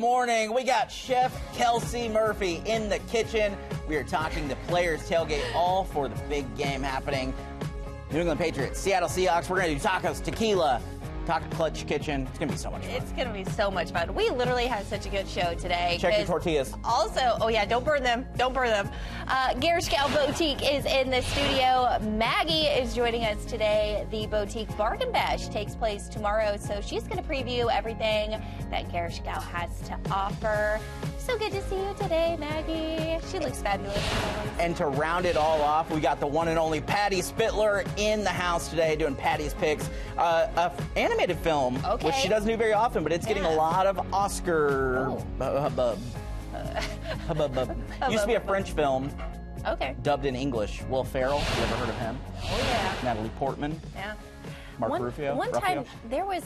morning. We got Chef Kelsey Murphy in the kitchen. We are talking the Players Tailgate, all for the big game happening. New England Patriots, Seattle Seahawks. We're going to do tacos, tequila, Taco Clutch Kitchen. It's going to be so much fun. It's going to be so much fun. We literally had such a good show today. Check your tortillas. Also, oh yeah, don't burn them. Don't burn them. Gershkow Boutique is in the studio. Maggie is joining us today. The Boutique Bargain Bash takes place tomorrow, so she's going to preview everything that Gershkow has to offer. So good to see you today, Maggie. She looks fabulous. And to round it all off, we got the one and only Patty Spittler in the house today doing Patty's Picks. An animated film, which she doesn't do very often, but it's getting a lot of Oscar hubbub. Used to be a French film. Dubbed in English. Will Ferrell, you ever heard of him? Oh, yeah. Natalie Portman. Yeah. Mark Ruffalo. One time, there was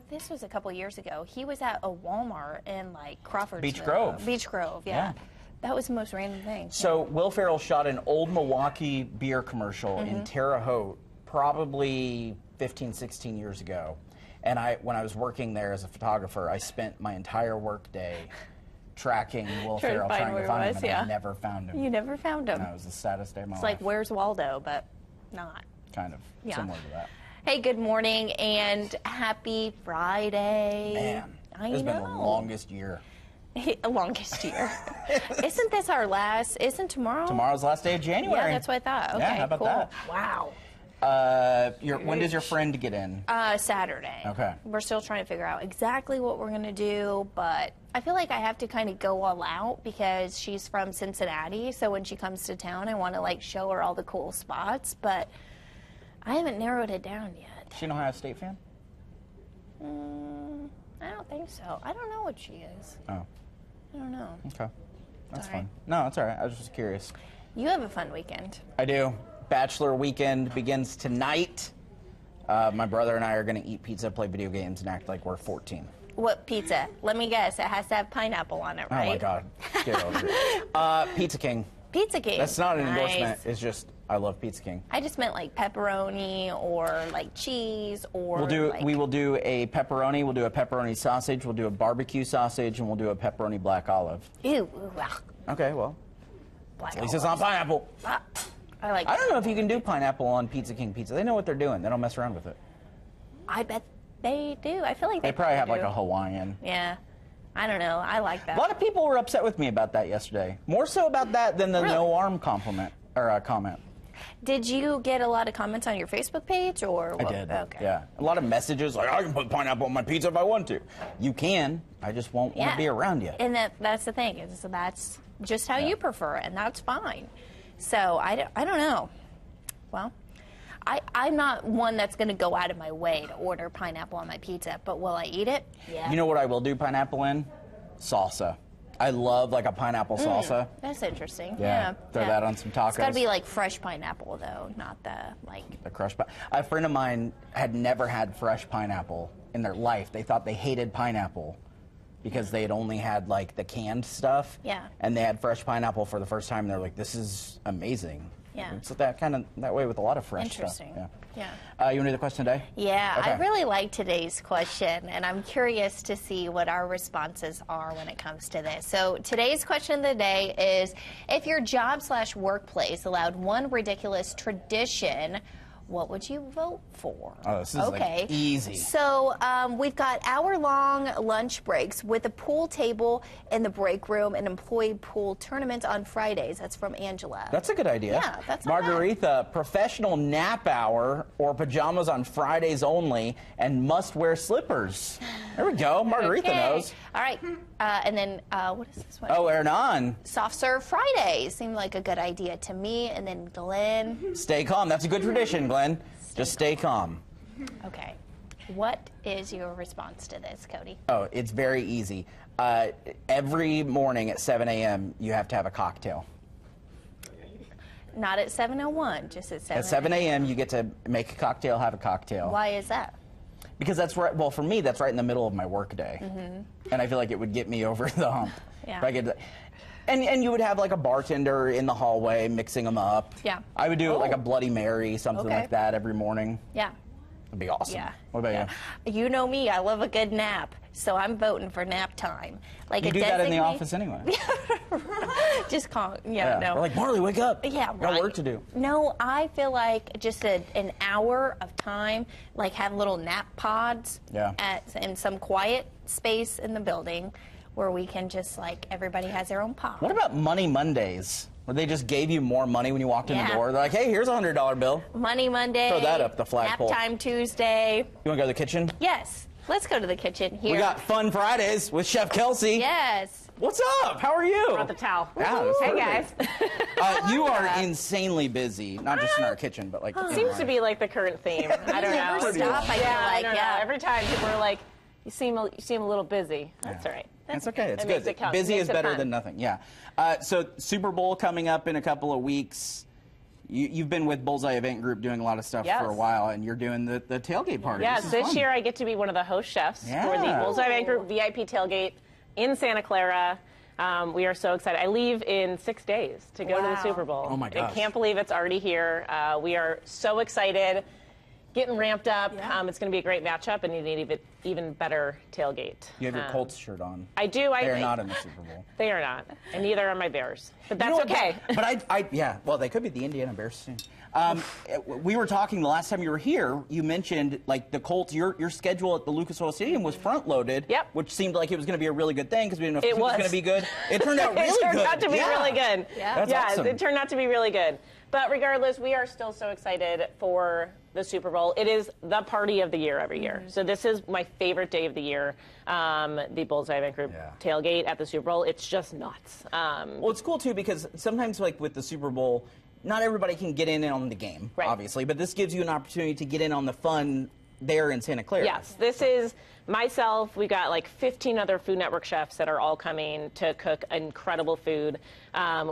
this was a couple years ago. He was at a Walmart in like Crawfordsville. Beach Grove. Beach Grove, yeah. That was the most random thing. So Will Ferrell shot an old Milwaukee beer commercial in Terre Haute probably 15, 16 years ago. And when I was working there as a photographer, I spent my entire work day tracking Will Ferrell trying to find him, and I never found him. You never found him? No, it was the saddest day of my life. It's like, where's Waldo, but not. Kind of similar to that. Hey, good morning and happy Friday. Man, it's been the longest year. Longest year. Isn't this our last? Isn't tomorrow? Tomorrow's the last day of January. Yeah, that's what I thought. Okay, yeah, how about that? Wow. When does your friend get in? Saturday. Okay. We're still trying to figure out exactly what we're going to do, but I feel like I have to kind of go all out because she's from Cincinnati, so when she comes to town, I want to like show her all the cool spots, but I haven't narrowed it down yet. Is she an Ohio State fan? I don't think so. I don't know what she is. Oh. I don't know. Okay. That's fine. No, that's all right. I was just curious. You have a fun weekend. I do. Bachelor weekend begins tonight. My brother and I are going to eat pizza, play video games, and act like we're 14. What pizza? Let me guess. It has to have pineapple on it, right? Oh, my God. Get over it. Pizza King. Pizza King. That's not an endorsement. It's just, I love Pizza King. I just meant like pepperoni or like cheese or We will do a pepperoni. We'll do a pepperoni sausage. We'll do a barbecue sausage, and we'll do a pepperoni black olive. Ew. Okay, well. Black at least it's on pineapple. I don't know if you can do pineapple on Pizza King pizza. They know what they're doing. They don't mess around with it. I bet they do. I feel like they probably have like a Hawaiian. Yeah. I don't know. I like that. A lot of people were upset with me about that yesterday. More so about that than the no arm comment. Did you get a lot of comments on your Facebook page or what? I did. Okay. Yeah. A lot of messages like, I can put pineapple on my pizza if I want to. You can. I just won't want to be around you. And that's the thing. So that's just how you prefer it, and that's fine. So I don't know. Well, I'm not one that's going to go out of my way to order pineapple on my pizza, but will I eat it? Yeah. You know what I will do pineapple in? Salsa. I love like a pineapple salsa. That's interesting. Yeah. Throw that on some tacos. It's got to be like fresh pineapple though, not the like. The crushed pineapple. A friend of mine had never had fresh pineapple in their life. They thought they hated pineapple because they had only had like the canned stuff. Yeah. And they had fresh pineapple for the first time, and they're like, "This is amazing." Yeah. It's that way with a lot of fresh stuff. Interesting. Yeah. You want to do the question today? Yeah, okay. I really like today's question, and I'm curious to see what our responses are when it comes to this. So today's question of the day is, if your job/workplace allowed one ridiculous tradition, what would you vote for? Oh, this is like easy. So we've got hour-long lunch breaks with a pool table in the break room and employee pool tournaments on Fridays. That's from Angela. That's a good idea. Yeah, that's not Margaretha, professional nap hour or pajamas on Fridays only and must-wear slippers. There we go. Margaretha knows. All right. And then what is this one? Oh, Hernan. Soft serve Fridays seemed like a good idea to me. And then Glenn. Stay calm. That's a good tradition, Glenn. Just stay calm. Okay. What is your response to this, Cody? Oh, it's very easy. Every morning at 7 a.m., you have to have a cocktail. Not at 7:01, just at 7 At 7 a.m., you get to make a cocktail, have a cocktail. Why is that? Because that's right. Well, for me, that's right in the middle of my work day, and I feel like it would get me over the hump. Yeah. If I could, and you would have like a bartender in the hallway mixing them up. Yeah. I would do it like a Bloody Mary, something like that every morning. Yeah. That'd be awesome. Yeah. What about you? You know me, I love a good nap, so I'm voting for nap time. Like You do that in the office anyway. Just call, no. We're like, Marlee, wake up. Yeah, Got right. work to do. No, I feel like just an hour of time, like have little nap pods in some quiet space in the building where we can just, like, everybody has their own pod. What about Money Mondays, where they just gave you more money when you walked in the door? They're like, hey, here's a $100 bill. Money Monday. Throw that up the flagpole. Nap time Tuesday. You want to go to the kitchen? Yes. Let's go to the kitchen here. We got Fun Fridays with Chef Kelsey. Yes. What's up? How are you? Brought the towel. Yeah, hey, guys. You are insanely busy, not just in our kitchen, but like. Seems to be like the current theme. I don't know. Never stop, I feel like. I don't know. Every time people are like, you seem a little busy. That's all right. It's okay. It's It good. makes it count. Busy Makes is it better fun. than nothing. Yeah. So Super Bowl coming up in a couple of weeks. You've been with Bullseye Event Group doing a lot of stuff for a while, and you're doing the tailgate party. Yes, this year I get to be one of the host chefs for the Bullseye Event Group VIP tailgate in Santa Clara. We are so excited. I leave in 6 days to go to the Super Bowl. Oh my gosh. I can't believe it's already here. We are so excited, getting ramped up. It's going to be a great matchup, and you need an even better tailgate. You have your Colts shirt on. I do. They're not in the Super Bowl. They are not, and neither are my Bears. But that's You know what, okay. But well, they could be the Indiana Bears soon. We were talking the last time you were here. You mentioned like the Colts. Your schedule at the Lucas Oil Stadium was front loaded. Yep. Which seemed like it was going to be a really good thing because we didn't know if It it was was. going to be good. It turned out really good. It turned out to be really good. Yeah. That's awesome. It turned out to be really good. But regardless, we are still so excited for the Super Bowl. It is the party of the year every year. So this is my favorite day of the year, the Bullseye Event Group tailgate at the Super Bowl. It's just nuts. Well, it's cool, too, because sometimes, like, with the Super Bowl, not everybody can get in on the game, obviously, but this gives you an opportunity to get in on the fun there in Santa Clara. Yes, this is myself. We've got like 15 other Food Network chefs that are all coming to cook incredible food.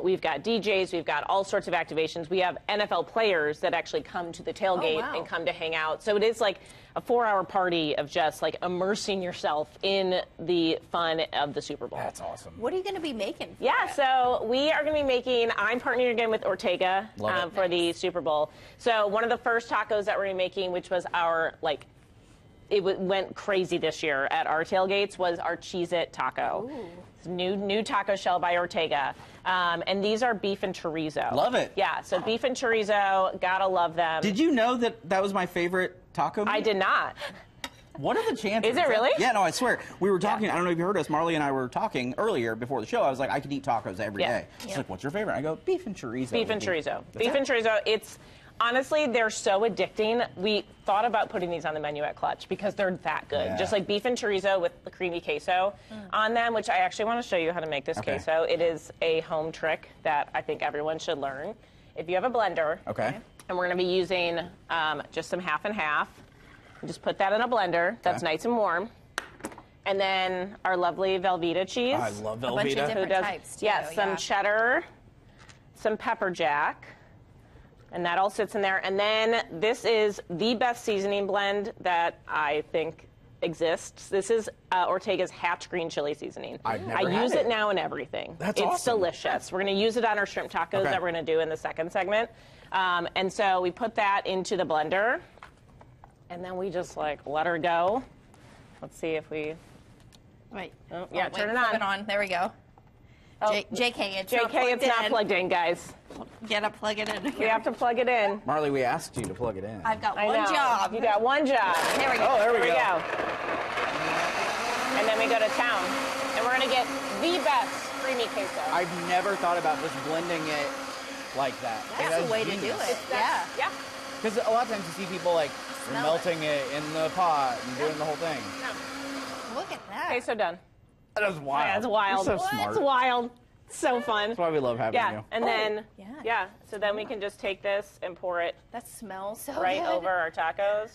We've got DJs. We've got all sorts of activations. We have NFL players that actually come to the tailgate and come to hang out. So it is like a 4-hour party of just like immersing yourself in the fun of the Super Bowl. That's awesome. What are you going to be making? So we are going to be making, I'm partnering again with Ortega for the Super Bowl. So one of the first tacos that we're going to be making, which was our, like, it went crazy this year at our tailgates, was our Cheez-It taco. It's new taco shell by Ortega. And these are beef and chorizo. Love it. Yeah, so beef and chorizo, gotta love them. Did you know that was my favorite taco meat? I did not. What are the chances? Is it really? Yeah, no, I swear. We were talking, I don't know if you heard us, Marlee and I were talking earlier before the show. I was like, I could eat tacos every day. She's like, what's your favorite? I go, beef and chorizo. Beef and chorizo. Beef and chorizo, honestly, they're so addicting. We thought about putting these on the menu at Clutch because they're that good. Yeah. Just like beef and chorizo with the creamy queso on them, which I actually want to show you how to make this queso. It is a home trick that I think everyone should learn. If you have a blender, and we're going to be using just some half and half, just put that in a blender that's nice and warm. And then our lovely Velveeta cheese. I love Velveeta. A bunch of different types, too. Yes, some cheddar, some pepper jack. And that all sits in there. And then this is the best seasoning blend that I think exists. This is Ortega's Hatch Green Chili Seasoning. I use it now in everything. That's it's awesome. Delicious. We're going to use it on our shrimp tacos that we're going to do in the second segment. And so we put that into the blender. And then we just like let her go. Let's see if we... Wait. Oh, yeah, wait, turn it plug on. it on. There we go. Oh, JK, it's not plugged in, guys. Gotta plug it in. We have to plug it in. Marlee, we asked you to plug it in. I've got I one know. job. You got one job. There we go. Oh, there we Here we go. go. And then we go to town. And we're going to get the best creamy queso. I've never thought about just blending it like that. That's the way to do it. Yeah. Yeah. Because a lot of times you see people like Smell melting it in the pot and doing the whole thing. Look at that. Queso done. That is wild. Yeah, it's wild. You're so smart. It's wild. So fun. That's why we love having you. And then, yeah. so then we can just take this and pour it That smells so right good. over our tacos.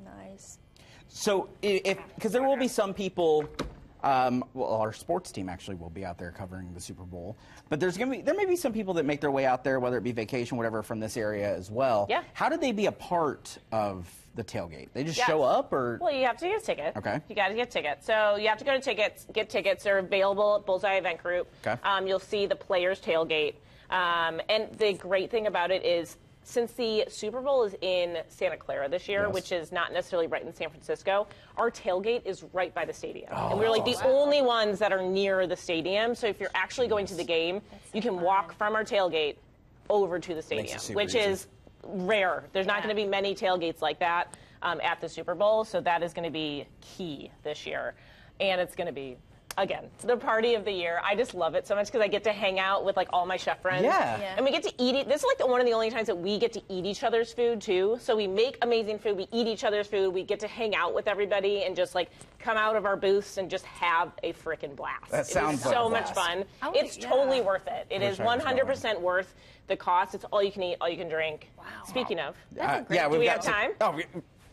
Nice. So, because there will be some people, well, our sports team actually will be out there covering the Super Bowl, but there may be some people that make their way out there, whether it be vacation, whatever, from this area as well. Yeah. How do they be a part of the tailgate? They just show up, or? Well, you have to get a ticket. Okay. You got to get tickets. So you have to go to tickets, get tickets. They're available at Bullseye Event Group. Okay. You'll see the players tailgate. And the great thing about it is since the Super Bowl is in Santa Clara this year, which is not necessarily right in San Francisco, our tailgate is right by the stadium. And we're like the only ones that are near the stadium. So if you're actually going to the game, you can walk from our tailgate over to the stadium, which is rare. There's not going to be many tailgates like that at the Super Bowl. So that is going to be key this year. And it's going to be, again, the party of the year. I just love it so much because I get to hang out with like all my chef friends. And we get to eat it. This is like one of the only times that we get to eat each other's food too. So we make amazing food. We eat each other's food. We get to hang out with everybody and just like come out of our booths and just have a freaking blast. That sounds so much fun. It's totally worth it. It is 100% worth the cost. It's all you can eat, all you can drink. Wow. Speaking of, do we have time?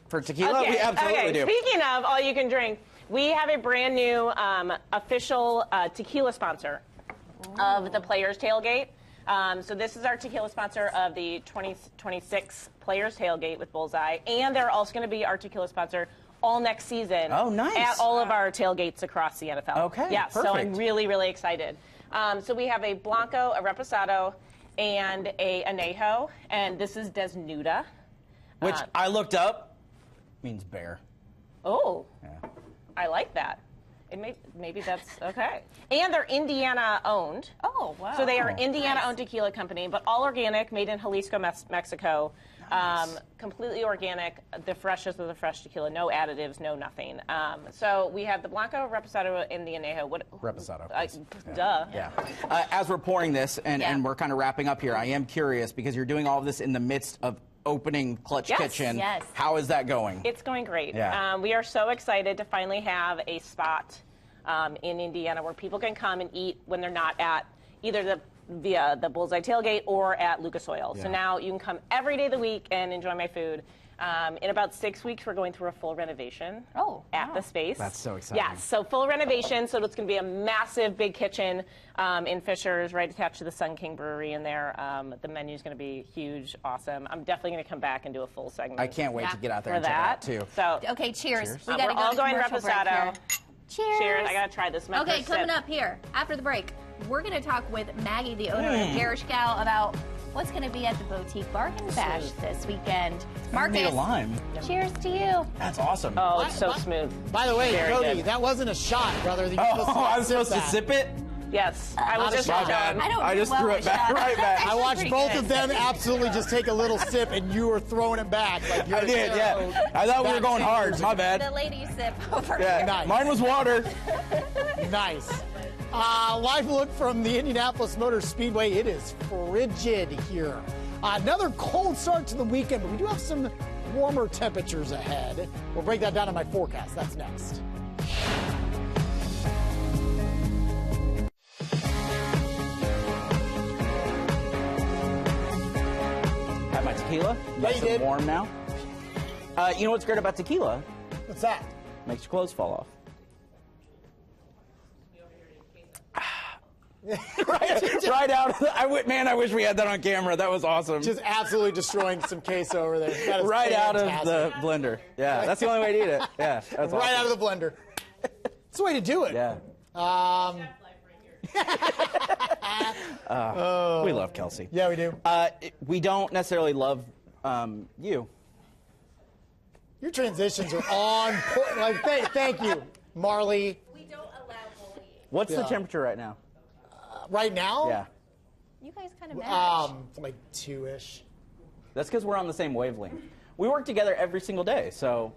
For tequila, we absolutely do. Speaking of all you can drink, we have a brand new official tequila sponsor of the Players Tailgate. So this is our tequila sponsor of the 2026 Players Tailgate with Bullseye, and they're also going to be our tequila sponsor all next season. Oh, nice. At all of our tailgates across the NFL. Okay, yeah, perfect. so I'm really, really excited. So we have a Blanco, a Reposado, and a Anejo, and this is Desnuda. Which I looked up, means bear. Oh. Yeah. I like that. Maybe that's okay. And they're Indiana owned. Oh, wow. So they are Indiana owned tequila company, but all organic, made in Jalisco, Mexico. Nice. Completely organic, the freshest of the fresh tequila, no additives, no nothing. So we have the Blanco, Reposado, and the Anejo. Reposado. Duh. Yeah. As we're pouring this and we're kind of wrapping up here, I am curious because you're doing all of this in the midst of opening Clutch Kitchen. Yes. How is that going? It's going great. Yeah. We are so excited to finally have a spot in Indiana where people can come and eat when they're not at either the Bullseye Tailgate or at Lucas Oil. Yeah. So now you can come every day of the week and enjoy my food. In about 6 weeks, we're going through a full renovation at the space. That's so exciting. Yes, so full renovation. So it's going to be a massive, big kitchen in Fishers, right attached to the Sun King Brewery in there. The menu is going to be huge, awesome. I'm definitely going to come back and do a full segment. I can't wait to get out there for and check it out, too. So, okay, cheers. We we're got to go all to going commercial break Reposado. here. Cheers. Cheers. I got to try this. My Okay, first coming sip. up here after the break, we're going to talk with Maggie, the owner of Gershkow, about what's going to be at the Boutique Bargain Bash this weekend. I need a Marcus, lime. cheers to you. That's awesome. Oh, it's so smooth. By the way, Very Cody, good. that wasn't a shot, brother. I was supposed to sip it? Yes. I was not a just shot. done. I just threw it back right back. I watched Pretty both good. of them absolutely just take a little sip, and you were throwing it back. Like you're I did, yeah. I thought we were going hard. My The bad. lady sip over Yeah, here. Nice. mine was water. Nice. Live look from the Indianapolis Motor Speedway. It is frigid here. Another cold start to the weekend, but we do have some warmer temperatures ahead. We'll break that down in my forecast. That's next. Have my tequila. Nice you and did. warm now. You know what's great about tequila? What's that? Makes your clothes fall off. right out. I wish we had that on camera. That was awesome. Just absolutely destroying some queso over there. That is right out of fantastic. the blender. Yeah, that's the only way to eat it. Yeah, that's Right awesome. out of the blender. It's the way to do it. Yeah. We love Kelsey. Yeah, we do. We don't necessarily love you. Your transitions are on point. Like, thank you, Marlee. We don't allow bullying. What's the Yeah. temperature right now? Right now? Yeah. You guys kind of match. Like 2-ish. That's because we're on the same wavelength. We work together every single day, so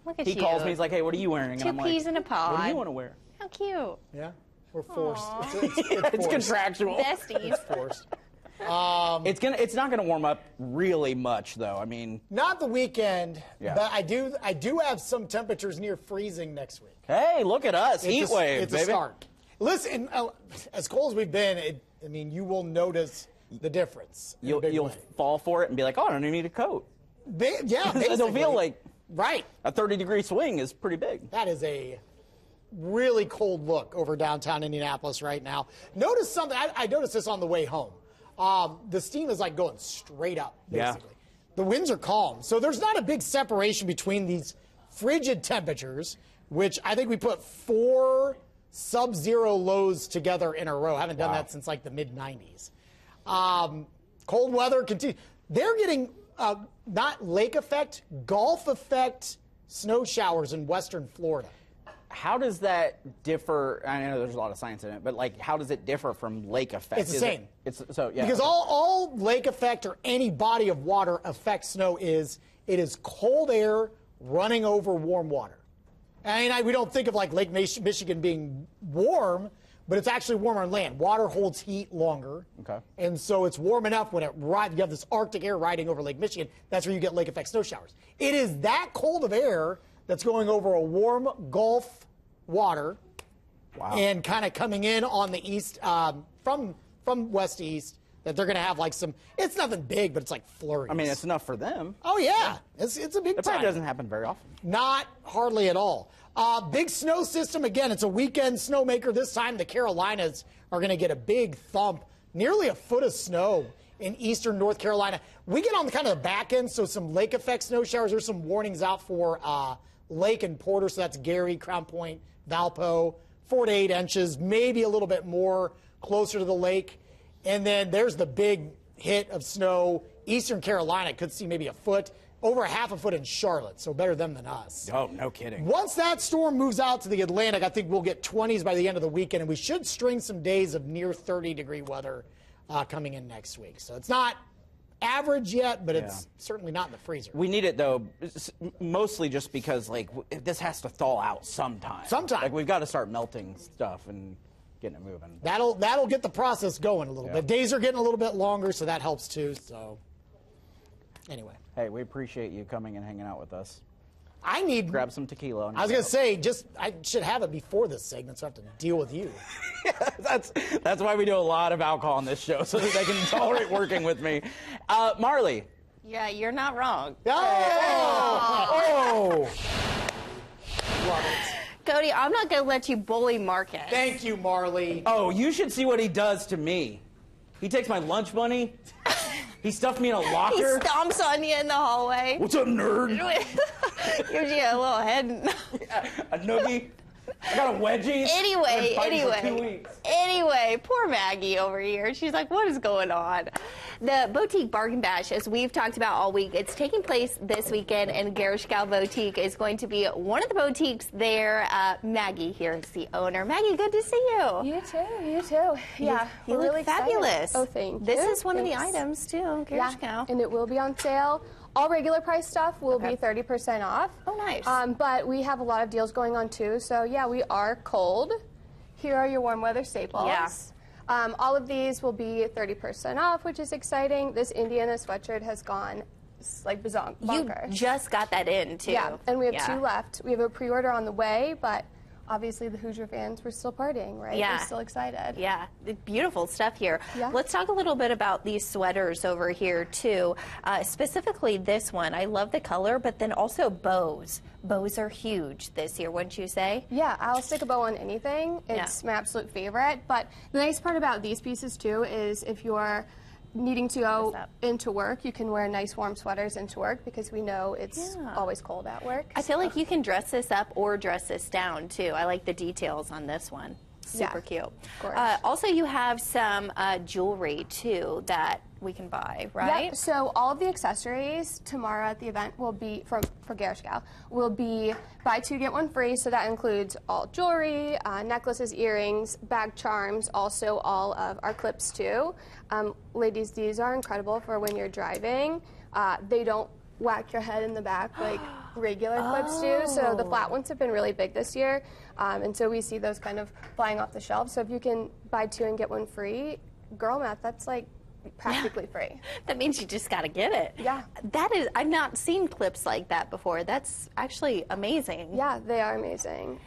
Look at he you. calls me. He's like, "Hey, what are you wearing?" And Two I'm like, peas in a pod. "What do you want to wear?" How cute. Yeah? We're forced. Aw. It's It's forced. contractual. Besties. Forced. It's not gonna warm up really much, though. I mean, Not the weekend, Yeah. but I do have some temperatures near freezing next week. hey, look at us, heat It's wave, It's baby. a start. Listen, as cold as we've been, you will notice the difference. in a big You'll way. fall for it and be like, "Oh, I don't even need a coat." Yeah, It'll feel basically. like Right. a 30-degree swing is pretty big. That is a really cold look over downtown Indianapolis right now. Notice something. I noticed this on the way home. The steam is like going straight up, Yeah. basically. The winds are calm. So there's not a big separation between these frigid temperatures, which I think we put 4 sub-zero lows together in a row. I haven't done Wow. that since like the mid-90s. Cold weather continues. they're getting not lake effect, Gulf effect snow showers in western Florida. How does that differ? I know there's a lot of science in it, but like, how does it differ from lake effect? It's the same. Because all lake effect or any body of water affects snow it is cold air running over warm water. I mean, we don't think of like Lake Michigan being warm, but it's actually warmer on land. Water holds heat longer. Okay. And so it's warm enough when you have this Arctic air riding over Lake Michigan. That's where you get lake effect snow showers. It is that cold of air that's going over a warm Gulf water. Wow. And kind of coming in on the east, from west to east, that they're going to have like some, it's nothing big, but it's like flurries. I mean, it's enough for them. Oh, yeah. It's a big That time. probably doesn't happen very often. Not hardly at all. Big snow system. Again, it's a weekend snowmaker. This time the Carolinas are going to get a big thump, nearly a foot of snow in eastern North Carolina. We get on the kind of the back end, so some lake effect snow showers. There's some warnings out for Lake and Porter, so that's Gary, Crown Point, Valpo, 4 to 8 inches, maybe a little bit more closer to the lake. And then there's the big hit of snow. Eastern Carolina could see maybe a foot, over a half a foot in Charlotte, so better them than us. Oh, no kidding. Once that storm moves out to the Atlantic, I think we'll get 20s by the end of the weekend, and we should string some days of near 30-degree weather coming in next week. So it's not average yet, but it's certainly not in the freezer. We need it, though, mostly just because, like, this has to thaw out sometime. Sometime. Like, we've got to start melting stuff and getting it moving. That'll get the process going a little bit. Days are getting a little bit longer, so that helps too. So anyway. Hey, we appreciate you coming and hanging out with us. Grab some tequila. I was going to say, I should have it before this segment, so I have to deal with you. That's why we do a lot of alcohol on this show, so that they can tolerate working with me. Marlee. Yeah, you're not wrong. Oh! Love it. Cody, I'm not going to let you bully Marcus. Thank you, Marlee. Oh, you should see what he does to me. He takes my lunch money. He stuffed me in a locker. He stomps on you in the hallway. What's up, nerd? Gives you a little head. A noogie. I got a wedgie. Anyway, poor Maggie over here. She's like, what is going on? The Boutique Bargain Bash, as we've talked about all week, it's taking place this weekend, and Gershkow Boutique is going to be one of the boutiques there. Maggie here is the owner. Maggie, good to see you. You too. Yeah, you look really fabulous. Excited. Oh, thank you. This is one of the items, too, Gershkow. Yeah, and it will be on sale. All regular price stuff will be 30% off. Oh, nice. But we have a lot of deals going on, too. So, yeah, we are cold. Here are your warm weather staples. Yeah. All of these will be 30% off, which is exciting. This Indiana sweatshirt has gone like bonkers. You just got that in, too. Yeah, and we have 2 left. We have a pre-order on the way, but obviously the Hoosier fans were still partying, right? Yeah. We're still excited. Yeah, beautiful stuff here. Yeah. Let's talk a little bit about these sweaters over here, too. Specifically this one. I love the color, but then also bows. Bows are huge this year, wouldn't you say? Yeah, I'll stick a bow on anything. It's my absolute favorite. But the nice part about these pieces, too, is if you're needing to go into work, you can wear nice warm sweaters into work because we know it's always cold at work. I feel like you can dress this up or dress this down, too. I like the details on this one. Super cute. Also, you have some jewelry, too, that we can buy, right? Yeah, so all of the accessories tomorrow at the event will be, for Gershkow, will be buy 2, get 1 free. So that includes all jewelry, necklaces, earrings, bag charms, also all of our clips, too. Ladies, these are incredible for when you're driving. They don't whack your head in the back like regular clips do. So the flat ones have been really big this year. And so we see those kind of flying off the shelf. So if you can buy 2 and get 1 free, girl math, that's like practically free. That means you just got to get it. Yeah. That is, I've not seen clips like that before. That's actually amazing. Yeah, they are amazing.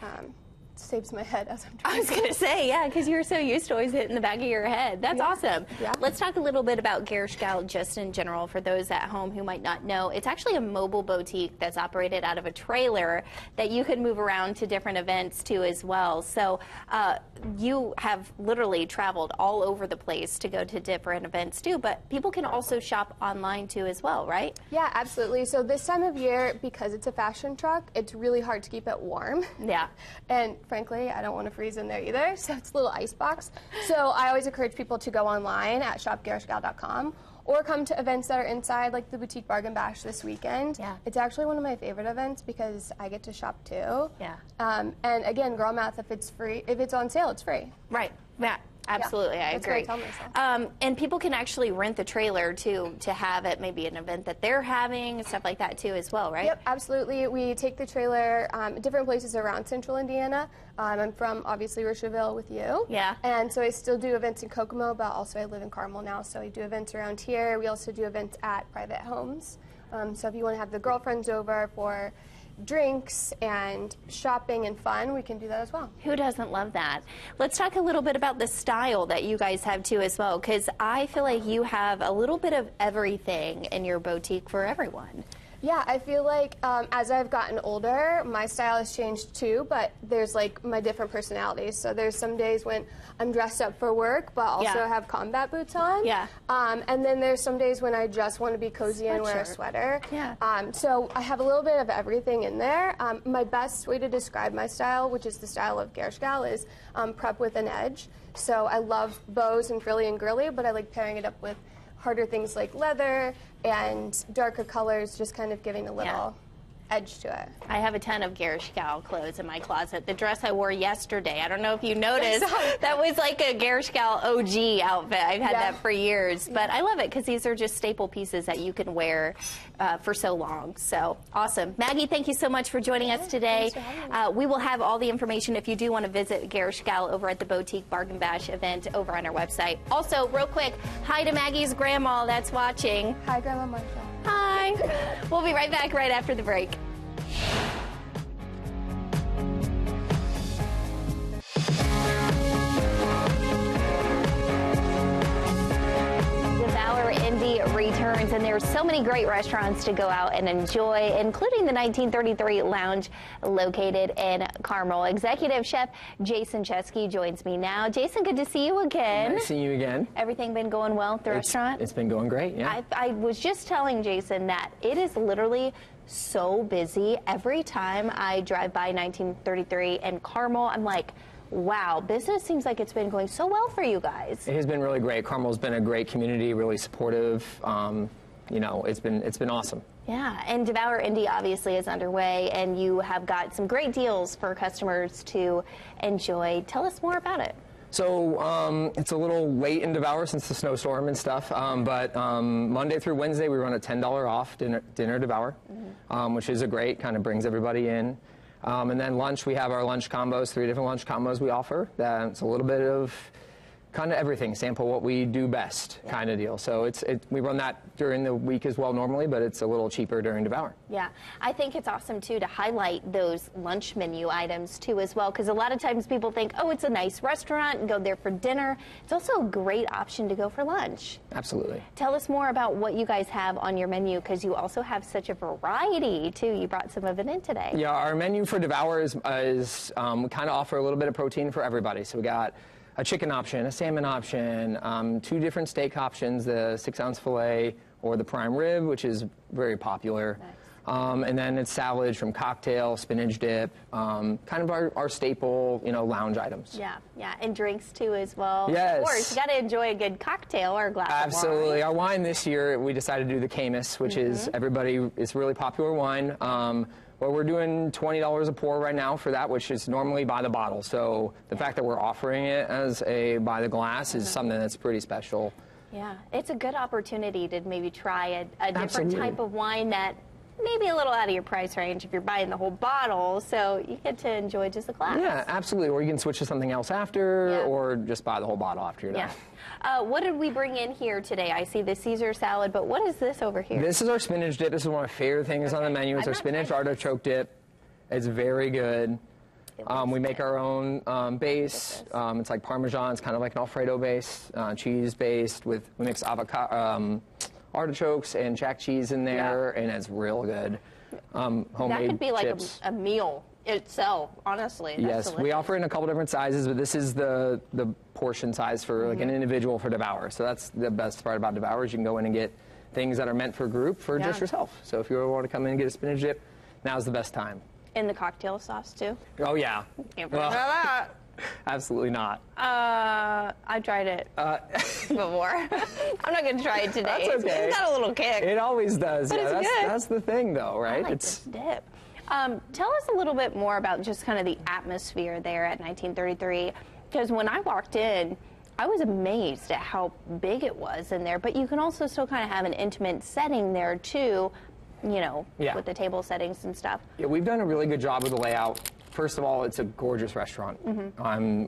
Saves my head as I'm driving. I was going to say, yeah, because you're so used to always hitting the back of your head. That's awesome. Yeah. Let's talk a little bit about Gershkow just in general for those at home who might not know. It's actually a mobile boutique that's operated out of a trailer that you can move around to different events too as well. So you have literally traveled all over the place to go to different events too, but people can also shop online too as well, right? Yeah, absolutely. So this time of year, because it's a fashion truck, it's really hard to keep it warm. Yeah. And frankly, I don't want to freeze in there either, so it's a little ice box. So I always encourage people to go online at shopgershkow.com, or come to events that are inside, like the Boutique Bargain Bash this weekend. Yeah. It's actually one of my favorite events because I get to shop too. Yeah. And again, girl math, if it's on sale, it's free. Right. Yeah. Absolutely, I that's agree. what I tell myself. And people can actually rent the trailer too to have at maybe an event that they're having and stuff like that too as well, right? Yep, absolutely. We take the trailer different places around Central Indiana. I'm from obviously Richardville with you. Yeah. And so I still do events in Kokomo, but also I live in Carmel now, so I do events around here. We also do events at private homes. So if you want to have the girlfriends over for drinks and shopping and fun, we can do that as well. Who doesn't love that? Let's talk a little bit about the style that you guys have too as well, because I feel like you have a little bit of everything in your boutique for everyone. Yeah, I feel like as I've gotten older, my style has changed too, but there's like my different personalities. So there's some days when I'm dressed up for work, but also have combat boots on. Yeah. And then there's some days when I just want to be cozy and wear a sweater. Yeah. So I have a little bit of everything in there. My best way to describe my style, which is the style of Gershgal, is prep with an edge. So I love bows and frilly and girly, but I like pairing it up with harder things like leather and darker colors, just kind of giving a little edge to it. I have a ton of Gershgal clothes in my closet. The dress I wore yesterday, I don't know if you noticed, that was like a Gershgal OG outfit. I've had that for years, but I love it because these are just staple pieces that you can wear for so long. So awesome. Maggie, thank you so much for joining us today. We will have all the information if you do want to visit Gershgal over at the Boutique Bargain Bash event over on our website. Also, real quick, hi to Maggie's grandma that's watching. Hi, Grandma Marcia. Hi. We'll be right back right after the break. Our Indy returns, and there's so many great restaurants to go out and enjoy, including the 1933 Lounge located in Carmel. Executive Chef Jason Chesky joins me now. Jason, good to see you again. Nice seeing you again. Everything been going well at the restaurant? It's been going great, yeah. I was just telling Jason that it is literally so busy. Every time I drive by 1933 and Carmel, I'm like, wow, business seems like it's been going so well for you guys. It has been really great. Carmel's been a great community, really supportive. You know, it's been awesome. Yeah, and Devour Indy obviously is underway, and you have got some great deals for customers to enjoy. Tell us more about it. So it's a little late in Devour since the snowstorm and stuff, but Monday through Wednesday we run a $10 off dinner Devour, which is a great, kind of brings everybody in. And then lunch, we have our lunch combos, 3 different lunch combos we offer. That's a little bit of kind of everything, sample what we do best kind of deal. So we run that during the week as well normally, but it's a little cheaper during Devour. Yeah, I think it's awesome too to highlight those lunch menu items too as well, because a lot of times people think, oh, it's a nice restaurant and go there for dinner. It's also a great option to go for lunch. Absolutely. Tell us more about what you guys have on your menu, because you also have such a variety too. You brought some of it in today. Yeah, our menu for Devour is we kind of offer a little bit of protein for everybody. So we got a chicken option, a salmon option, 2 different steak options, the 6-ounce filet or the prime rib, which is very popular. Nice. And then it's salad from cocktail, spinach dip, kind of our staple, lounge items. Yeah, yeah, and drinks too as well. Yes. Of course, you got to enjoy a good cocktail or a glass Absolutely. of wine. Our wine this year, we decided to do the Camus, which is it's really popular wine. Well, we're doing $20 a pour right now for that, which is normally by the bottle. So the fact that we're offering it as a by the glass is something that's pretty special. Yeah, it's a good opportunity to maybe try a different Absolutely. type of wine that maybe a little out of your price range if you're buying the whole bottle, so you get to enjoy just a glass. Yeah, absolutely. Or you can switch to something else after, or just buy the whole bottle after you're done. What did we bring in here today? I see the Caesar salad, but what is this over here? This is our spinach dip. This is one of my favorite things on the menu. It's our spinach artichoke dip. It's very good. We make our own base. It's like Parmesan. It's kind of like an Alfredo base, cheese based. We mix avocado, artichokes and jack cheese in there, and it's real good. Homemade that could be like chips. a meal itself, honestly. That's Yes, delicious. we offer it in a couple different sizes, but this is the portion size for like an individual for Devour. So that's the best part about Devour is you can go in and get things that are meant for a group for just yourself. So if you want to come in and get a spinach dip, now's the best time. And the cocktail sauce too. Oh yeah. Can't forget about that. Absolutely not. I tried it before. I'm not going to try it today. That's okay. It's got a little kick. It always does. But yeah, it's good. That's the thing, though, right? I like this dip. Tell us a little bit more about just kind of the atmosphere there at 1933, because when I walked in, I was amazed at how big it was in there, but you can also still kind of have an intimate setting there too, you know, with the table settings and stuff. Yeah, we've done a really good job with the layout. First of all, it's a gorgeous restaurant.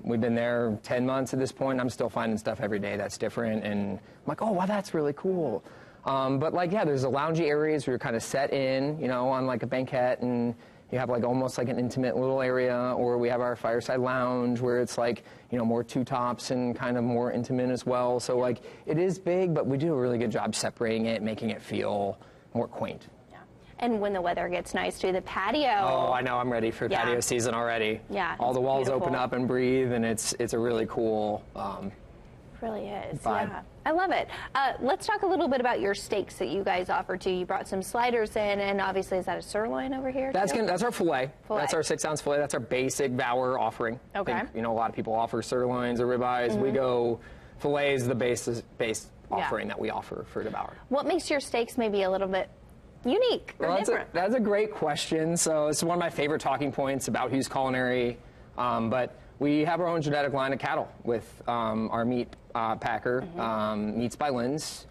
We've been there 10 months at this point. I'm still finding stuff every day that's different, and I'm like, oh, wow, that's really cool. But like, yeah, there's the loungy areas where you're kind of set in, you know, on like a banquette, and you have like almost like an intimate little area, or we have our fireside lounge where it's like, you know, more two tops and kind of more intimate as well. So like, it is big, but we do a really good job separating it, making it feel more quaint. And when the weather gets nice too, the patio. Oh, I know, I'm ready for patio season already. Yeah, all the walls beautiful. open up and breathe, and it's a really cool really is. vibe. Yeah, I love it. Let's talk a little bit about your steaks that you guys offer too. You brought some sliders in, and obviously, is that a sirloin over here? That's too? that's our filet. That's our 6-ounce filet. That's our basic Bauer offering. Okay. I think, you know, a lot of people offer sirloins or ribeyes. We go filets, the base offering that we offer for Bauer. What makes your steaks maybe a little bit unique or different? That's a great question. So it's one of my favorite talking points about Hughes Culinary. But we have our own genetic line of cattle with our meat packer, Meats by Lynn's.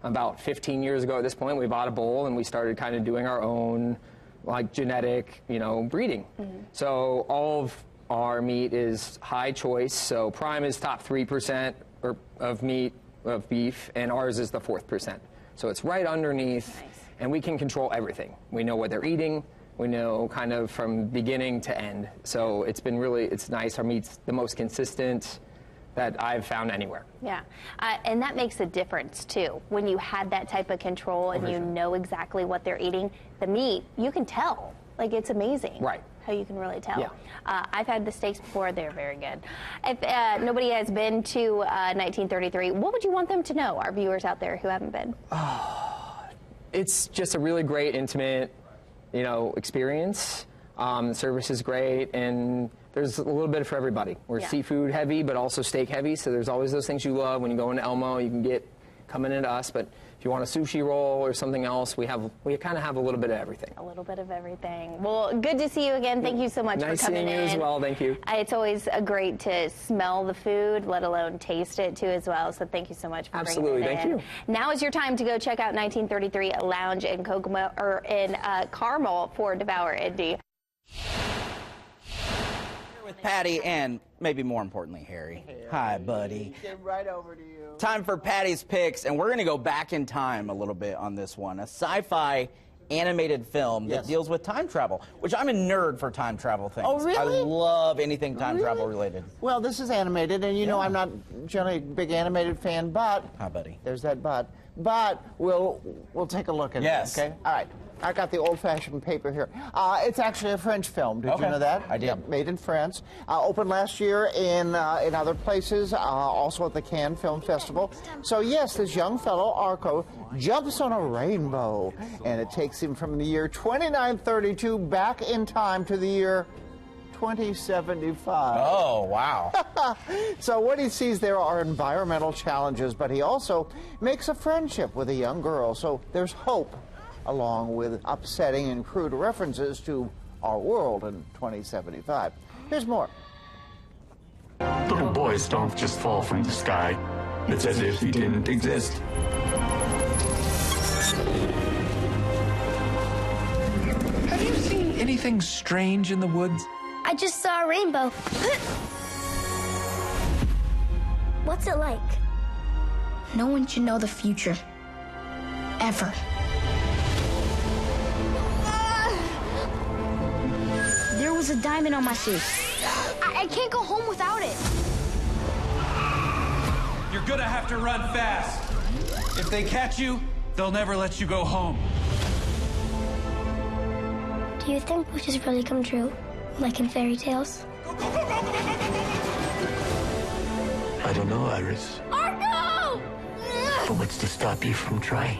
About 15 years ago at this point, we bought a bull and we started kind of doing our own like genetic, you know, breeding. So all of our meat is high choice. So prime is top 3% of meat, of beef, and ours is the 4th%. So it's right underneath. Nice. And we can control everything. We know what they're eating. We know kind of from beginning to end. So it's been really, it's nice. Our meat's the most consistent that I've found anywhere. Yeah, and that makes a difference too. When you had that type of control and you know exactly what they're eating, the meat, you can tell. Like, it's amazing. Right. How you can really tell. Yeah. I've had the steaks before. They're very good. If nobody has been to 1933, what would you want them to know, our viewers out there who haven't been? It's just a really great, intimate, you know, experience. The service is great, and there's a little bit for everybody. We're seafood heavy, but also steak heavy, so there's always those things you love. When you go into Elmo, you can get coming into us, but if you want a sushi roll or something else, we kind of have a little bit of everything. A little bit of everything. Well, good to see you again. Thank you so much for coming in. Nice seeing you as well. Thank you. It's always great to smell the food, let alone taste it too as well. So thank you so much for bringing it in. Thank you. Now is your time to go check out 1933 Lounge in Kokomo or in Carmel for Devour Indy. With Patty and maybe more importantly, Harry. Hi, buddy. Get right over to you. Time for Patty's picks, and we're going to go back in time a little bit on this one. A sci-fi animated film that deals with time travel, which I'm a nerd for time travel things. Oh, really? I love anything time travel related. Well, this is animated, and you know I'm not generally a big animated fan, but Hi, buddy. there's that but. But we'll take a look at it. Okay. All right. I got the old-fashioned paper here. It's actually a French film. Did you know that? I did. Yep, made in France. Opened last year in other places, also at the Cannes Film Festival. So yes, this young fellow, Arco, jumps on a rainbow, and it takes him from the year 2932 back in time to the year 2075. Oh, wow. So what he sees there are environmental challenges, but he also makes a friendship with a young girl. So there's hope, along with upsetting and crude references to our world in 2075. Here's more. Little boys don't just fall from the sky. It's as if he didn't exist. Have you seen anything strange in the woods? I just saw a rainbow. What's it like? No one should know the future. Ever. There was a diamond on my suit. I can't go home without it. You're gonna have to run fast. If they catch you, they'll never let you go home. Do you think wishes really come true? Like in fairy tales? I don't know, Iris. Argo! But what's to stop you from trying?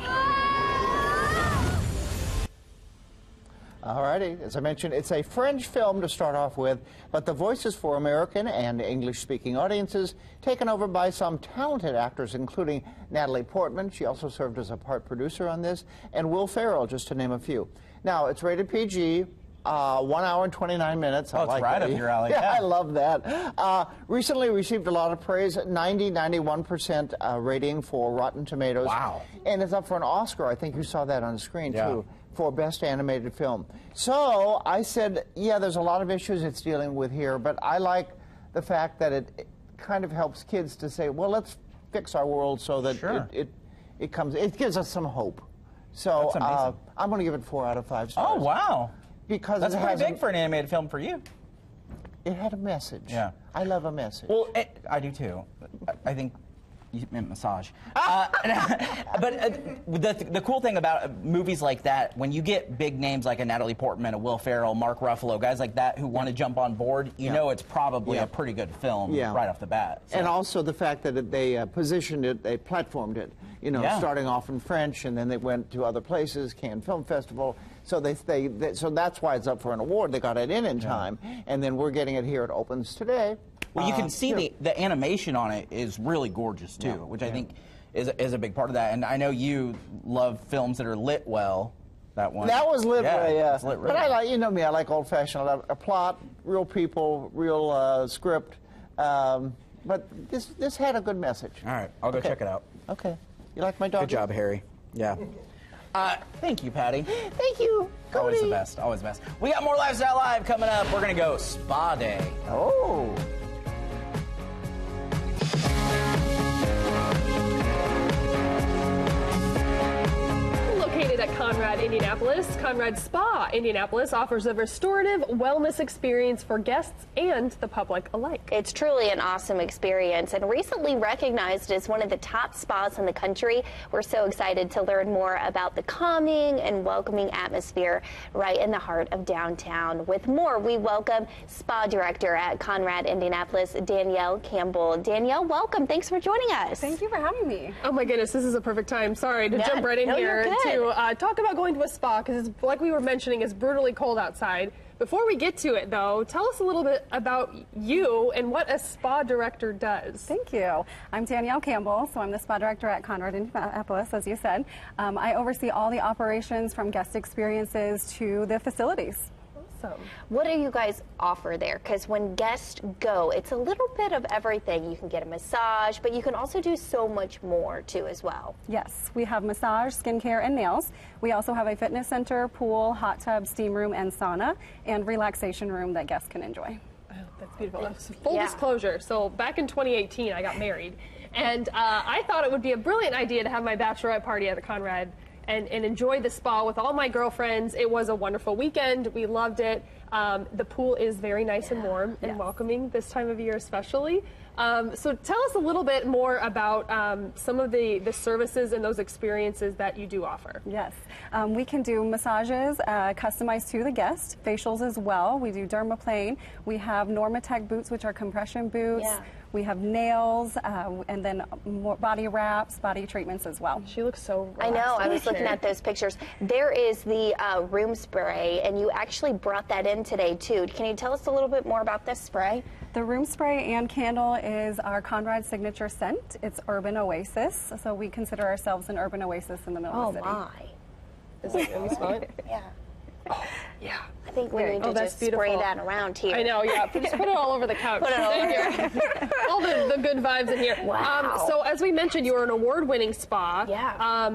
All righty. As I mentioned, it's a French film to start off with, but the voices for American and English-speaking audiences taken over by some talented actors, including Natalie Portman. She also served as a part producer on this, and Will Ferrell, just to name a few. Now, it's rated PG. 1 hour and 29 minutes. Oh, it's right up your alley. Yeah, I love that. Recently received a lot of praise, 91% rating for Rotten Tomatoes. Wow. And it's up for an Oscar. I think you saw that on the screen, too, for Best Animated Film. So I said, yeah, there's a lot of issues it's dealing with here, but I like the fact that it kind of helps kids to say, well, let's fix our world so that it gives us some hope. So I'm going to give it 4 out of 5 stars. Oh, wow. Because that's pretty big for an animated film for you. It had a message. Yeah. I love a message. Well, I do too. I think you meant massage. But the cool thing about movies like that, when you get big names like a Natalie Portman, a Will Ferrell, Mark Ruffalo, guys like that who want to jump on board, you know it's probably a pretty good film right off the bat. So. And also the fact that they positioned it, they platformed it, you know, starting off in French, and then they went to other places, Cannes Film Festival. So so that's why it's up for an award. They got it in time, and then we're getting it here. It opens today. Well, you can see the animation on it is really gorgeous too, which I think is a big part of that. And I know you love films that are lit well. That one. That was lit well, yeah. It's lit really but I well. like, you know me, I like old-fashioned. I love a plot, real people, real script. But this had a good message. All right, I'll go check it out. Okay. You like my dog? Good job, Harry. Yeah. Thank you, Patty. Thank you, Cody. Always the best. Always the best. We got more Lifestyle Live coming up. We're going to go Spa Day. Oh. Located at Conrad, Indianapolis, Conrad Spa, Indianapolis offers a restorative wellness experience for guests and the public alike. It's truly an awesome experience and recently recognized as one of the top spas in the country. We're so excited to learn more about the calming and welcoming atmosphere right in the heart of downtown. With more, we welcome Spa Director at Conrad, Indianapolis, Danielle Campbell. Danielle, welcome. Thanks for joining us. Thank you for having me. Oh my goodness, this is a perfect time. Sorry to jump right in here to talk about going to a spa, because like we were mentioning, it's brutally cold outside. Before we get to it, though, tell us a little bit about you and what a spa director does. Thank you. I'm Danielle Campbell, so I'm the spa director at Conrad Indianapolis, as you said. I oversee all the operations from guest experiences to the facilities. Awesome. What do you guys offer there? Because when guests go, it's a little bit of everything. You can get a massage, but you can also do so much more, too, as well. Yes, we have massage, skincare, and nails. We also have a fitness center, pool, hot tub, steam room, and sauna, and relaxation room that guests can enjoy. Oh, that's beautiful. Full disclosure, so back in 2018, I got married, and I thought it would be a brilliant idea to have my bachelorette party at the Conrad and enjoy the spa with all my girlfriends. It was a wonderful weekend. We loved it. The pool is very nice and warm and welcoming this time of year especially. So tell us a little bit more about some of the services and those experiences that you do offer. Yes, we can do massages customized to the guest, facials as well. We do dermaplane. We have Normatec boots, which are compression boots. Yeah. We have nails, and then more body wraps, body treatments as well. She looks so relaxed. I know, I was looking at those pictures. There is the room spray, and you actually brought that in today, too. Can you tell us a little bit more about this spray? The room spray and candle is our Conrad signature scent. It's Urban Oasis, so we consider ourselves an urban oasis in the middle of the city. Oh, my. Is it, can we smell it? Yeah. Oh, yeah. I think we need to just spray that around here. I know, yeah. Just put it all over the couch. Put it all over here. All the good vibes in here. Wow. So as we mentioned, you are an award-winning spa. Yeah.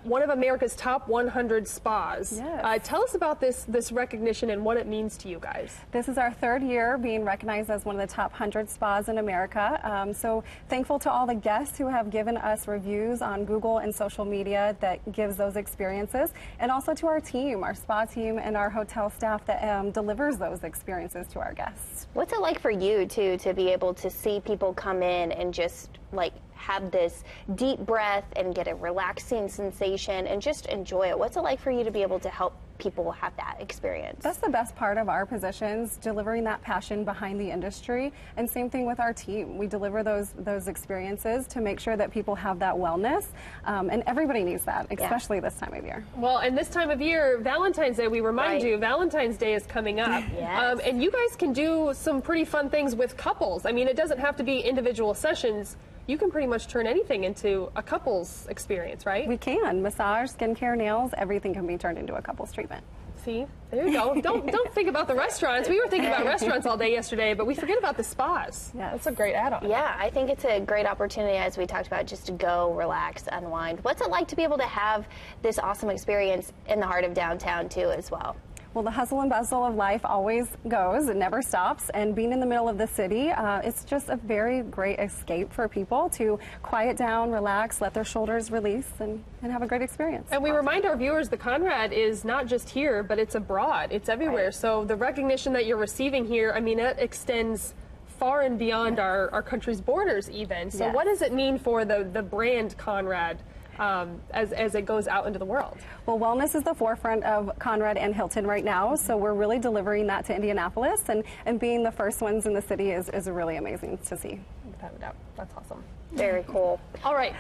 One of America's top 100 spas. Yes. Tell us about this recognition and what it means to you guys. This is our 3rd year being recognized as one of the top 100 spas in America. So thankful to all the guests who have given us reviews on Google and social media that gives those experiences, and also to our team, our spa team, and our hotel staff that delivers those experiences to our guests. What's it like for you, too, to be able to see people come in and just, like, have this deep breath and get a relaxing sensation and just enjoy it? What's it like for you to be able to help people will have that experience. That's the best part of our positions, delivering that passion behind the industry. And same thing with our team. We deliver those experiences to make sure that people have that wellness. And everybody needs that, especially this time of year. Well, and this time of year, Valentine's Day, we remind you, Valentine's Day is coming up. Yes. And you guys can do some pretty fun things with couples. I mean, it doesn't have to be individual sessions. You can pretty much turn anything into a couple's experience, right? We can. Massage, skincare, nails, everything can be turned into a couple's treatment. See, there you go. Don't think about the restaurants. We were thinking about restaurants all day yesterday, but we forget about the spas. Yeah, that's a great add-on. Yeah, I think it's a great opportunity, as we talked about, just to go, relax, unwind. What's it like to be able to have this awesome experience in the heart of downtown, too, as well? Well, the hustle and bustle of life always goes. It never stops. And being in the middle of the city, it's just a very great escape for people to quiet down, relax, let their shoulders release, and have a great experience. And we remind our viewers the Conrad is not just here, but it's abroad. It's everywhere. Right. So the recognition that you're receiving here, I mean, that extends far and beyond our country's borders even. So what does it mean for the brand Conrad? As it goes out into the world? Well, wellness is the forefront of Conrad and Hilton right now, so we're really delivering that to Indianapolis, and being the first ones in the city is really amazing to see. Without a doubt. That's awesome. Very cool. All right.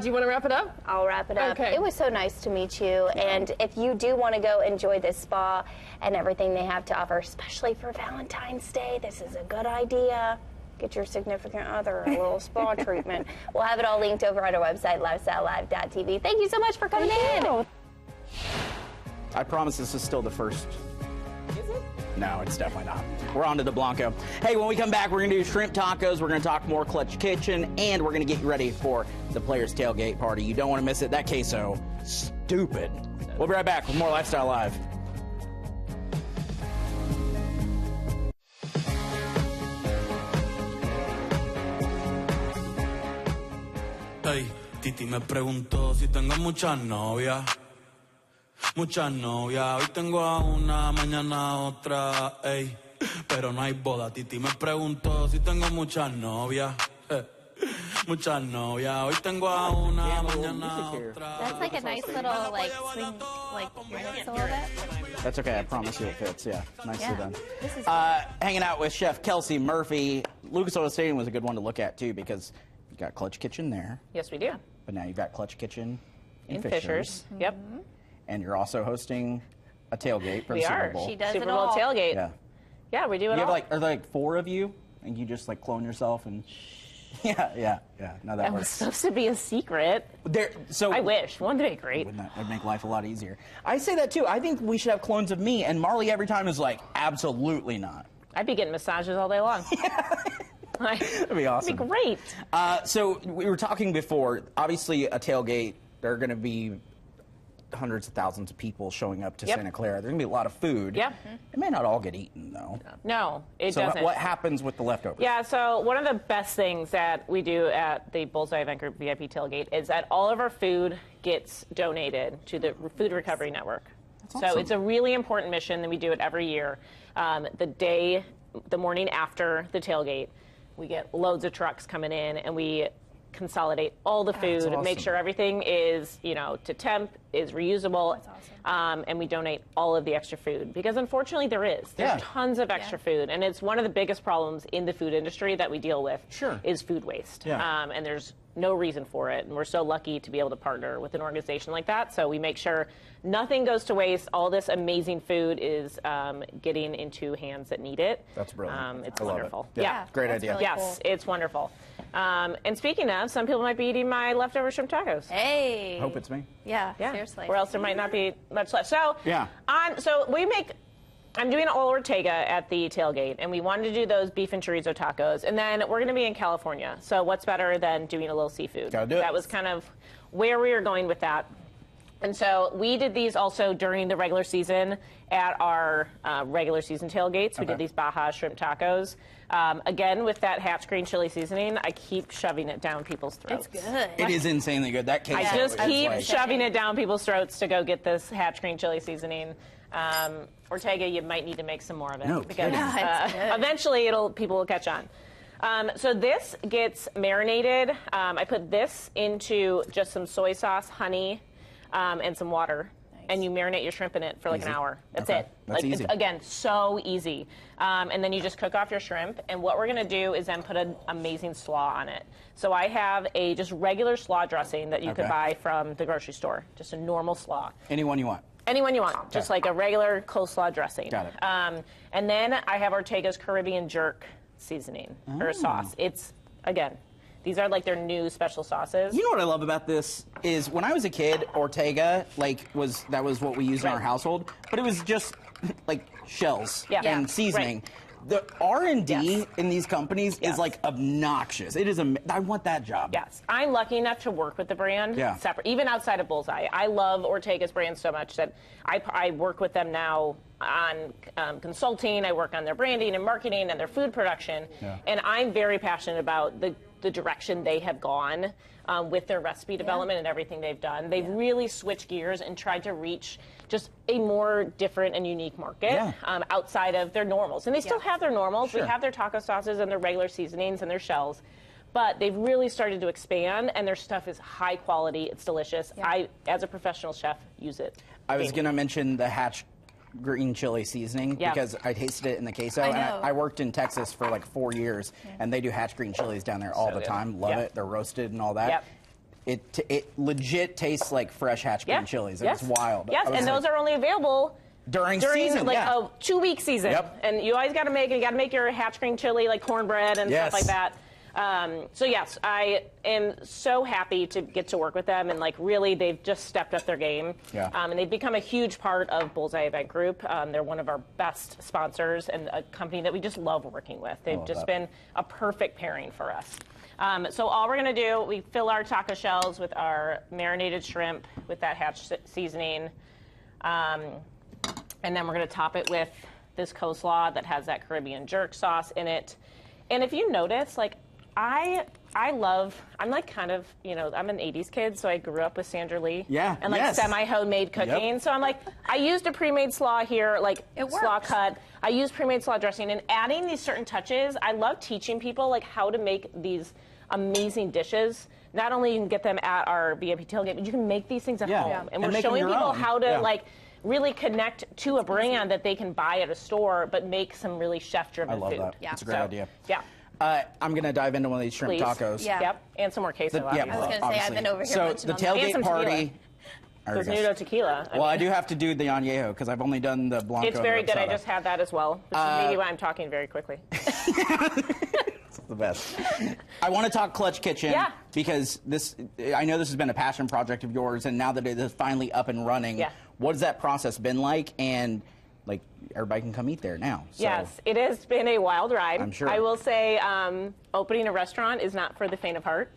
Do you want to wrap it up? I'll wrap it up. Okay. It was so nice to meet you. And if you do want to go enjoy this spa and everything they have to offer, especially for Valentine's Day, this is a good idea. Get your significant other a little spa treatment. We'll have it all linked over on our website, Life.Style.Live.tv. Thank you so much for coming in. I promise this is still the first. Is it? No, it's definitely not. We're on to the Blanco. Hey, when we come back, we're going to do shrimp tacos. We're going to talk more Clutch Kitchen, and we're going to get you ready for the Players Tailgate Party. You don't want to miss it. That queso, stupid. We'll be right back with more Lifestyle Live. Hey, Titi me preguntó si tengo muchas novias. Muchas novias. Hoy tengo a una, mañana a otra. Ey, pero no hay boda. Titi me preguntó si tengo muchas novias. Muchas novias. Hoy tengo a una, mañana a otra. That's like a nice little, like, swing, like, your hips a little bit. That's okay. I promise you it fits. Yeah, nicely done. This is hanging out with Chef Kelsey Murphy. Lucas Oil Stadium was a good one to look at, too, because you've got Clutch Kitchen there. Yes, we do. But now you've got Clutch Kitchen in Fishers. Yep. And you're also hosting a tailgate for the Super Bowl. She does Super it Bowl all. tailgate. Yeah. Yeah, we do it You all. have are there like 4 of you, and you just like clone yourself and. Yeah. No, that was supposed to be a secret. So I wish. Wouldn't that be great? Wouldn't that make life a lot easier? I say that too. I think we should have clones of me, and Marlee every time is like, absolutely not. I'd be getting massages all day long. That'd be awesome. That'd be great. So we were talking before. Obviously, a tailgate. There are going to be hundreds of thousands of people showing up to Santa Clara. There's going to be a lot of food. Yep. It may not all get eaten, though. No, it doesn't. So what happens with the leftovers? Yeah, so one of the best things that we do at the Bullseye Event Group VIP Tailgate is that all of our food gets donated to the Food Recovery Network. That's awesome. So it's a really important mission, and we do it every year. The morning after the tailgate, we get loads of trucks coming in, and we consolidate all the food and make sure everything is, to temp, is reusable. That's awesome. And we donate all of the extra food because unfortunately there's tons of extra food, and it's one of the biggest problems in the food industry that we deal with is food waste. Yeah. And there's no reason for it, and we're so lucky to be able to partner with an organization like that. So we make sure nothing goes to waste. All this amazing food is getting into hands that need it. That's brilliant. It's I love wonderful. it. Yeah, great idea. Really yes, it's wonderful. And speaking of, some people might be eating my leftover shrimp tacos. Hey. Hope it's me. Yeah, seriously. Or else there might not be much left. So, yeah. I'm doing Ola Ortega at the tailgate, and we wanted to do those beef and chorizo tacos, and then we're going to be in California. So what's better than doing a little seafood? Gotta do it. That was kind of where we were going with that. And so we did these also during the regular season at our regular season tailgates. We did these Baja shrimp tacos. Again, with that Hatch green chili seasoning, I keep shoving it down people's throats. It's good. It is insanely good. That queso I just keep like, shoving it down people's throats to go get this Hatch green chili seasoning. Ortega, you might need to make some more of it. No because kidding. eventually people will catch on. So this gets marinated. I put this into just some soy sauce, honey, and some water. and you marinate your shrimp in it for like an hour. That's it. That's like, easy. It's, again, so easy. And then you just cook off your shrimp. And what we're going to do is then put an amazing slaw on it. So I have a just regular slaw dressing that you could buy from the grocery store. Just a normal slaw. Anyone you want. Anyone you want. Just like a regular coleslaw dressing. Got it. And then I have Ortega's Caribbean Jerk seasoning or sauce. It's, again, these are like their new special sauces. You know what I love about this is when I was a kid, Ortega that was what we used in our household, but it was just like shells and seasoning. Right. The R&D in these companies is like obnoxious. It is. I want that job. Yes, I'm lucky enough to work with the brand separate, even outside of Bullseye. I love Ortega's brand so much that I work with them now on consulting. I work on their branding and marketing and their food production, and I'm very passionate about the direction they have gone with their recipe development and everything they've done. They've really switched gears and tried to reach just a more different and unique market outside of their normals. And they still have their normals. We have their taco sauces and their regular seasonings and their shells. But they've really started to expand, and their stuff is high quality. It's delicious. I, as a professional chef, use it. I was going to mention the Hatch green chili seasoning because I tasted it in the queso. I worked in Texas for like 4 years, and they do Hatch green chilies down there all the time. Love it. They're roasted and all that. It legit tastes like fresh Hatch green chilies. It's wild. Yes, and those are only available during season, like a 2-week season. And you always got to make your Hatch green chili like cornbread and stuff like that. So yes, I am so happy to get to work with them, and like really they've just stepped up their game. And they've become a huge part of Bullseye Event Group. They're one of our best sponsors and a company that we just love working with. They've just been a perfect pairing for us. So all we're going to do, we fill our taco shells with our marinated shrimp with that Hatch seasoning. And then we're going to top it with this coleslaw that has that Caribbean jerk sauce in it. And if you notice, like, I'm like kind of, I'm an 80s kid, so I grew up with Sandra Lee. And like semi-homemade cooking. So I'm like, I used a pre-made slaw here, like slaw cut. I used pre-made slaw dressing, and adding these certain touches. I love teaching people like how to make these amazing dishes. Not only you can get them at our VIP tailgate, but you can make these things at home. And we're showing people how to like really connect to a brand that they can buy at a store, but make some really chef-driven food. I love that. It's a great idea. I'm going to dive into one of these shrimp tacos. Yep, and some more queso. I was going to say, I've been over here munching on that. So the tailgate party. There's Nudo tequila. Well, I do have to do the añejo because I've only done the Blanco. It's very good. I just had that as well, which is maybe why I'm talking very quickly. It's the best. I want to talk Clutch Kitchen because I know this has been a passion project of yours, and now that it is finally up and running, what has that process been like? And like everybody can come eat there now. So. Yes, it has been a wild ride. I'm sure. I will say opening a restaurant is not for the faint of heart.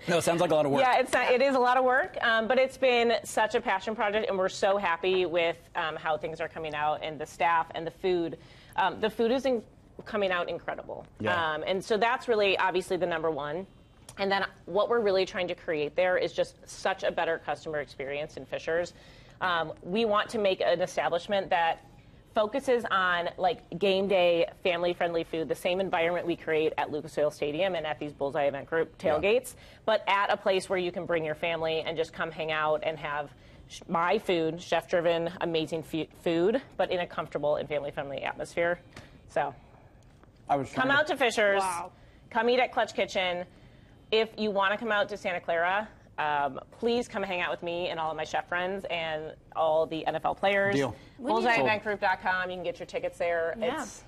No, it sounds like a lot of work. Yeah, it is a lot of work, but it's been such a passion project, and we're so happy with how things are coming out, and the staff and the food. The food is coming out incredible. And so that's really obviously the number one. And then what we're really trying to create there is just such a better customer experience in Fisher's. We want to make an establishment that focuses on like game day, family-friendly food, the same environment we create at Lucas Oil Stadium and at these Bullseye Event Group tailgates, but at a place where you can bring your family and just come hang out and have my food, chef-driven, amazing food, but in a comfortable and family-friendly atmosphere. So come out to Fisher's, come eat at Clutch Kitchen. If you want to come out to Santa Clara, please come hang out with me and all of my chef friends and all the NFL players. BullseyeEventGroup.com. You can get your tickets there. It's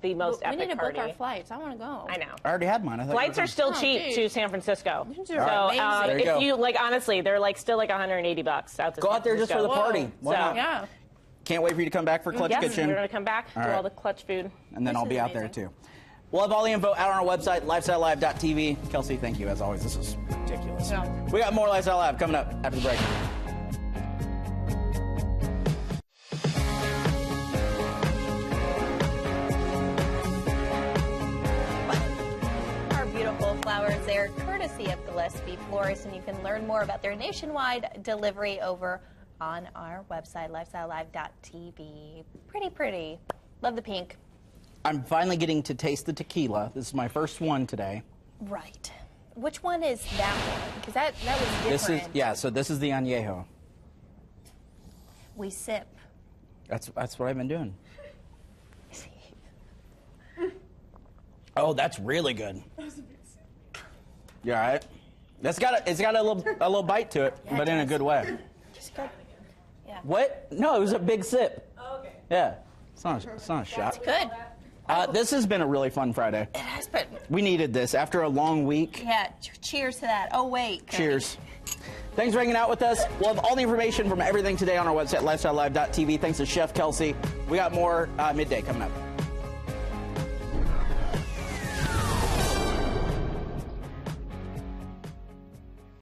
the most epic party. We need to book our flights. I want to go. I know. I already had mine. Flights are still cheap to San Francisco. So if you like, honestly, they're like still like $180 out to Go out there just for the party. So, can't wait for you to come back for Clutch Kitchen. We're going to come back, do all the Clutch food. And then I'll be out there too. We'll have all the info out on our website, Life.Style.Live.tv. Kelsey, thank you as always. This is ridiculous. We got more Life.Style Live coming up after the break. Our beautiful flowers there, courtesy of Gillespie Florists, and you can learn more about their nationwide delivery over on our website, Life.Style.Live.tv. Pretty. Love the pink. I'm finally getting to taste the tequila. This is my first one today. Right. Which one is that one? Because that was different. So this is the añejo. we sip. That's what I've been doing. Oh, that's really good. You all right? It's got a little bite to it, Yeah, but in a good way. Just good. Yeah. What? No, it was a big sip. Oh, okay. Yeah. It's not a shot. It's good. This has been a really fun Friday. It has been. We needed this after a long week. Yeah. Cheers to that. Oh wait. Cody. Cheers. Thanks for hanging out with us. We'll have all the information from everything today on our website, Life.Style.Live.tv. Thanks to Chef Kelsey. We got more midday coming up.